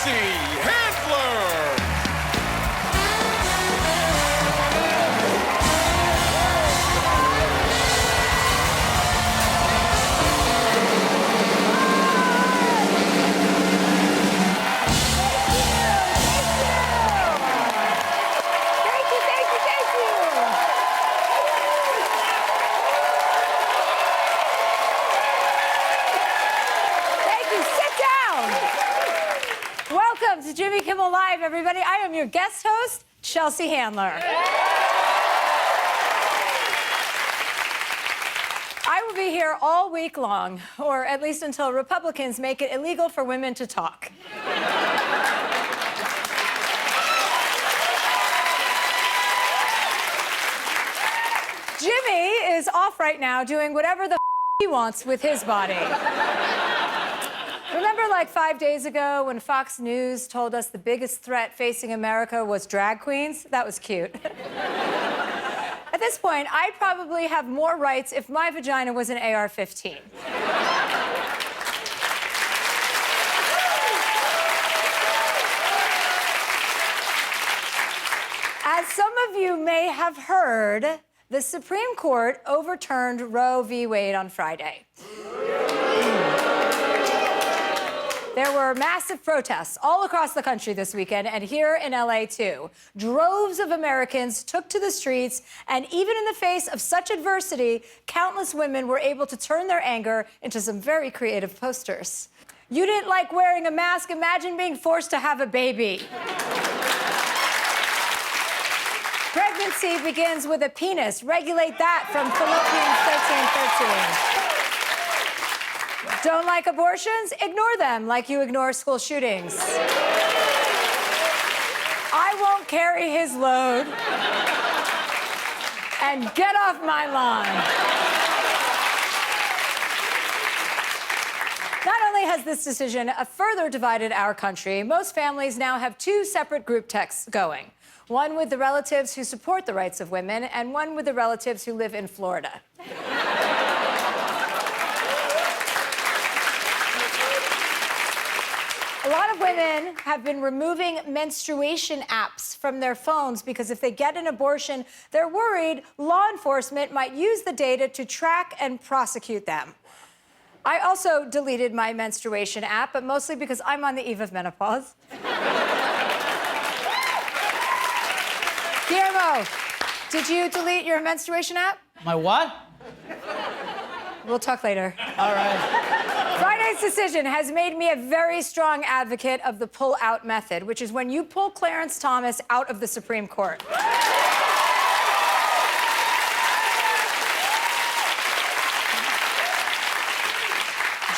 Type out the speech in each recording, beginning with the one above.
Chelsea Handler. Welcome to Jimmy Kimmel Live, everybody. I am your guest host, Chelsea Handler. I will be here all week long, or at least until Republicans make it illegal for women to talk. Jimmy is off right now doing whatever the he wants with his body. Remember, like 5 days ago when Fox News told us the biggest threat facing America was drag queens? That was cute. At this point, I'd probably have more rights if my vagina was an AR-15. As some of you may have heard, the Supreme Court overturned Roe v. Wade on Friday. There were massive protests all across the country this weekend, and here in LA, too. Droves of Americans took to the streets, and even in the face of such adversity, countless women were able to turn their anger into some very creative posters. You didn't like wearing a mask? Imagine being forced to have a baby. Pregnancy begins with a penis. Regulate that from Philippians 13:13. Don't like abortions? Ignore them like you ignore school shootings. I won't carry his load. And get off my lawn. Not only has this decision further divided our country, most families now have two separate group texts going. One with the relatives who support the rights of women, and one with the relatives who live in Florida. A lot of women have been removing menstruation apps from their phones because if they get an abortion, they're worried law enforcement might use the data to track and prosecute them. I also deleted my menstruation app, but mostly because I'm on the eve of menopause. Guillermo, did you delete your menstruation app? My what? We'll talk later. All right. Friday's decision has made me a very strong advocate of the pull-out method, which is when you pull Clarence Thomas out of the Supreme Court.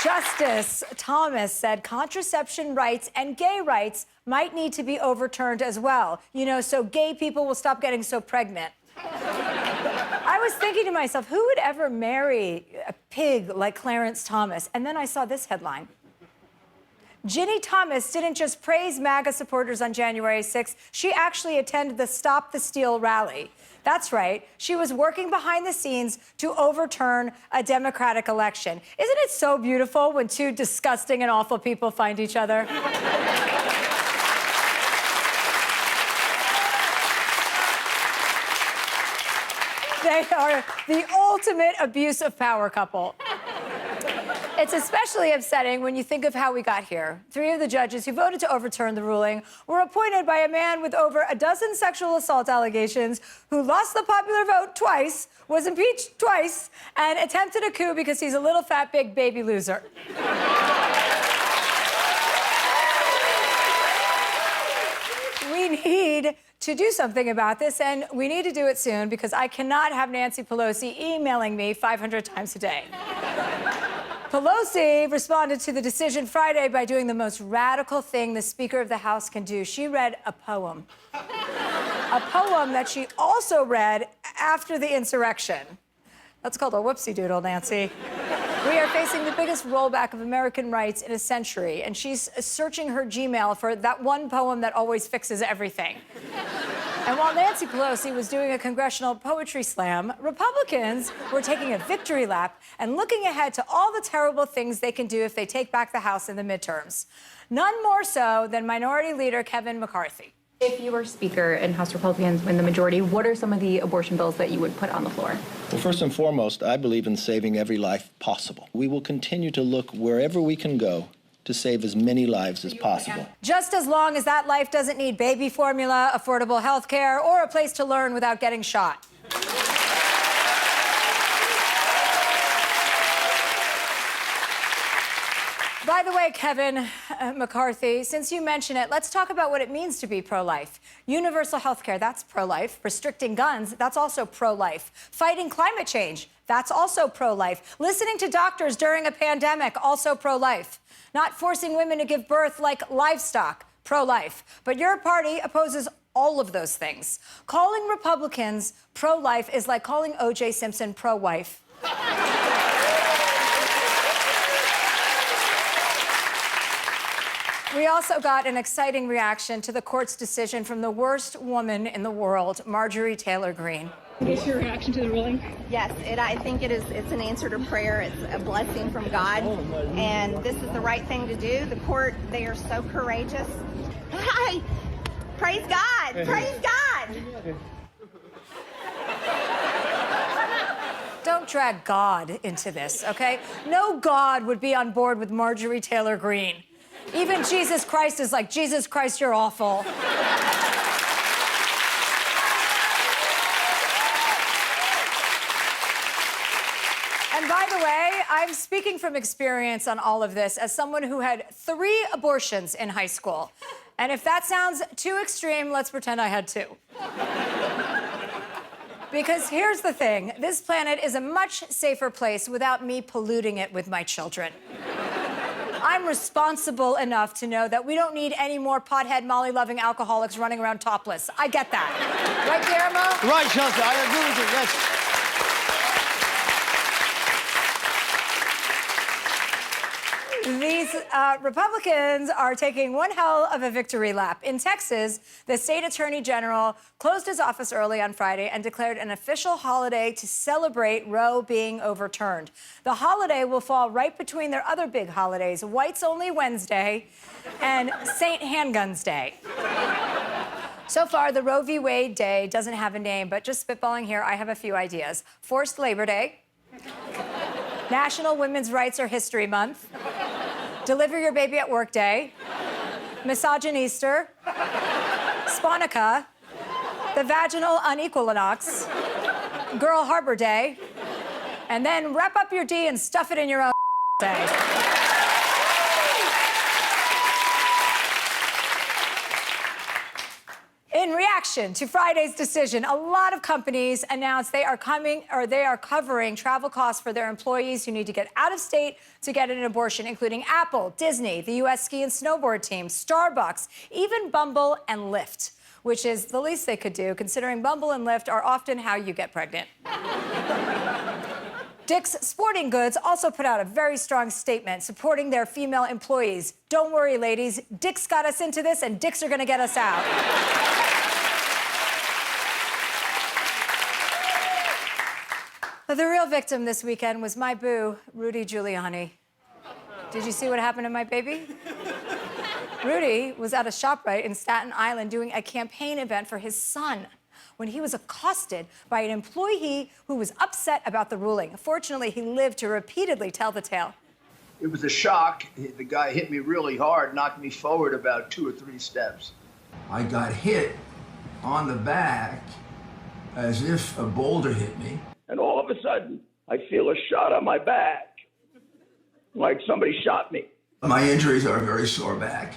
Justice Thomas said contraception rights and gay rights might need to be overturned as well. You know, so gay people will stop getting so pregnant. I was thinking to myself, who would ever marry a pig like Clarence Thomas? And then I saw this headline. Ginny Thomas didn't just praise MAGA supporters on January 6th, she actually attended the Stop the Steal rally. That's right, she was working behind the scenes to overturn a Democratic election. Isn't it so beautiful when two disgusting and awful people find each other? They are the ultimate abuse of power couple. It's especially upsetting when you think of how we got here. 3 of the judges who voted to overturn the ruling were appointed by a man with over a dozen sexual assault allegations who lost the popular vote twice, was impeached twice, and attempted a coup because he's a little fat, big baby loser. We need to do something about this, and we need to do it soon because I cannot have Nancy Pelosi emailing me 500 times a day. Pelosi responded to the decision Friday by doing the most radical thing the Speaker of the House can do. She read a poem. A poem that she also read after the insurrection. That's called a whoopsie doodle, Nancy. We are facing the biggest rollback of American rights in a century, and she's searching her Gmail for that one poem that always fixes everything. And while Nancy Pelosi was doing a congressional poetry slam, Republicans were taking a victory lap and looking ahead to all the terrible things they can do if they take back the House in the midterms. None more so than Minority Leader Kevin McCarthy. If you were Speaker and House Republicans win the majority, what are some of the abortion bills that you would put on the floor? Well, first and foremost, I believe in saving every life possible. We will continue to look wherever we can go to save as many lives as possible. Just as long as that life doesn't need baby formula, affordable health care, or a place to learn without getting shot. By the way, Kevin McCarthy, since you mention it, let's talk about what it means to be pro-life. Universal health care, that's pro-life. Restricting guns, that's also pro-life. Fighting climate change, that's also pro-life. Listening to doctors during a pandemic, also pro-life. Not forcing women to give birth like livestock, pro-life. But your party opposes all of those things. Calling Republicans pro-life is like calling O.J. Simpson pro-wife. We also got an exciting reaction to the court's decision from the worst woman in the world, Marjorie Taylor Greene. What's your reaction to the ruling? Yes, I think it's an answer to prayer. It's a blessing from God, and this is the right thing to do. The court, they are so courageous. Hi, praise God, praise God. Don't drag God into this, okay? No God would be on board with Marjorie Taylor Greene. Even Jesus Christ is like, Jesus Christ, you're awful. And by the way, I'm speaking from experience on all of this as someone who had 3 abortions in high school. And if that sounds too extreme, let's pretend I had 2. Because here's the thing, this planet is a much safer place without me polluting it with my children. I'm responsible enough to know that we don't need any more pothead, Molly-loving alcoholics running around topless. I get that. Right, Guillermo? Right, Chelsea, I agree with you, yes. These Republicans are taking one hell of a victory lap. In Texas, the state attorney general closed his office early on Friday and declared an official holiday to celebrate Roe being overturned. The holiday will fall right between their other big holidays, Whites Only Wednesday and Saint Handguns Day. So far, the Roe v. Wade Day doesn't have a name, but just spitballing here, I have a few ideas. Forced Labor Day, National Women's Rights or History Month, Deliver Your Baby at Work Day, Misogyneaster, Sponica, the Vaginal Unequinox, Girl Harbor Day, and then wrap up your D and stuff it in your own day. In reaction to Friday's decision, a lot of companies announced they are covering travel costs for their employees who need to get out of state to get an abortion, including Apple, Disney, the U.S. ski and snowboard team, Starbucks, even Bumble and Lyft, which is the least they could do, considering Bumble and Lyft are often how you get pregnant. Dick's Sporting Goods also put out a very strong statement supporting their female employees. Don't worry, ladies. Dick's got us into this, and Dick's are going to get us out. But the real victim this weekend was my boo, Rudy Giuliani. Did you see what happened to my baby? Rudy was at a ShopRite in Staten Island doing a campaign event for his son when he was accosted by an employee who was upset about the ruling. Fortunately, he lived to repeatedly tell the tale. It was a shock. The guy hit me really hard, knocked me forward about 2 or 3 steps. I got hit on the back as if a boulder hit me. And all of a sudden, I feel a shot on my back, like somebody shot me. My injuries are a very sore back,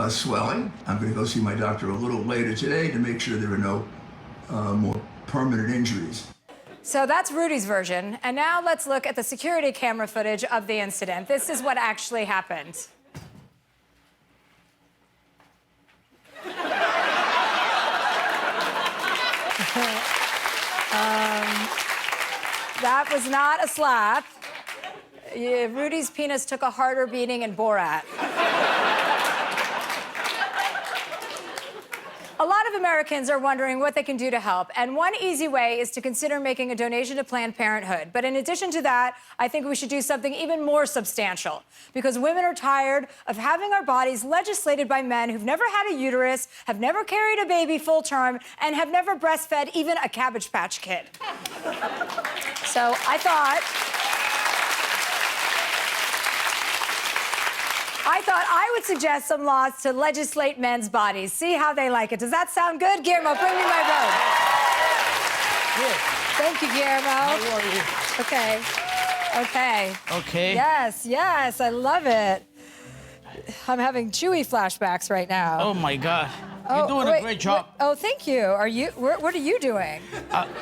swelling. I'm going to go see my doctor a little later today to make sure there are no more permanent injuries. So that's Rudy's version. And now let's look at the security camera footage of the incident. This is what actually happened. That was not a slap. Rudy's penis took a harder beating in Borat. A lot of Americans are wondering what they can do to help, and one easy way is to consider making a donation to Planned Parenthood. But in addition to that, I think we should do something even more substantial, because women are tired of having our bodies legislated by men who've never had a uterus, have never carried a baby full term, and have never breastfed even a Cabbage Patch Kid. So I thought I would suggest some laws to legislate men's bodies. See how they like it. Does that sound good? Guillermo, bring me my robe. Yes. Thank you, Guillermo. How are you? Okay. Okay. Okay. Yes, yes, I love it. I'm having Chewy flashbacks right now. Oh, my God. You're doing a great job. Oh, thank you. Are you? What are you doing?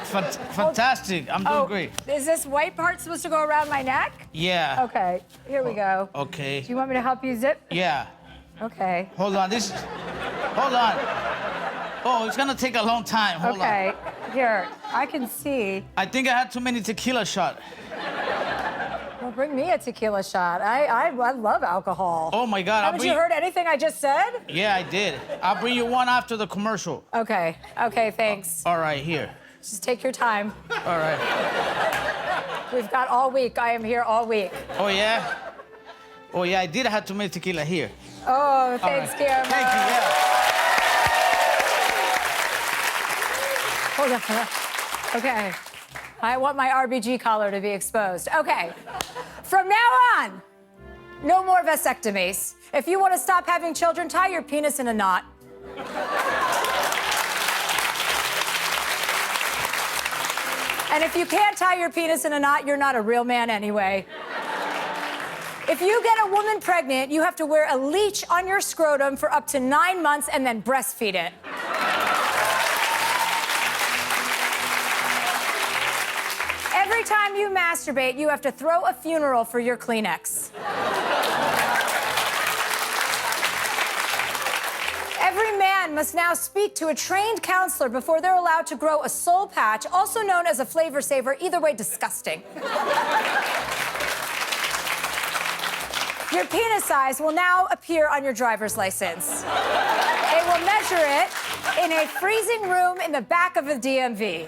Fantastic. I'm doing great. Is this white part supposed to go around my neck? Yeah. Okay, here we go. Okay. Do you want me to help you zip? Yeah. Okay. Hold on. Hold on. Oh, it's gonna take a long time. Hold on. Okay. Here, I can see. I think I had too many tequila shots. Well, bring me a tequila shot. I love alcohol. Oh, my God. Haven't you heard anything I just said? Yeah, I did. I'll bring you one after the commercial. Okay. Okay, thanks. All right, here. Just take your time. All right. We've got all week. I am here all week. Oh, yeah? Oh, yeah, I did have too many tequila here. Oh, thanks, All right. Guillermo. Thank you, yeah. Hold on. Okay. I want my RBG collar to be exposed. Okay. From now on, no more vasectomies. If you want to stop having children, tie your penis in a knot. And if you can't tie your penis in a knot, you're not a real man anyway. If you get a woman pregnant, you have to wear a leash on your scrotum for up to 9 months and then breastfeed it. Every time you masturbate, you have to throw a funeral for your Kleenex. Every man must now speak to a trained counselor before they're allowed to grow a soul patch, also known as a flavor saver. Either way, disgusting. Your penis size will now appear on your driver's license. They will measure it in a freezing room in the back of a DMV.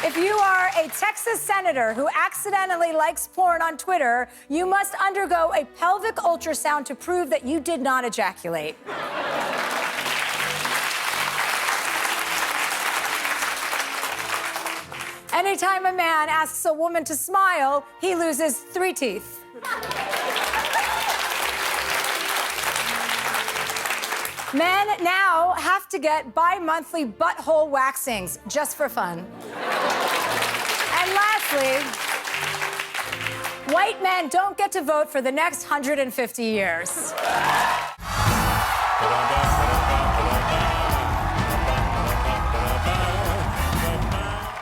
If you are a Texas senator who accidentally likes porn on Twitter, you must undergo a pelvic ultrasound to prove that you did not ejaculate. Anytime a man asks a woman to smile, he loses 3 teeth. Men now have to get bi-monthly butthole waxings just for fun. And lastly, white men don't get to vote for the next 150 years. Dun, dun,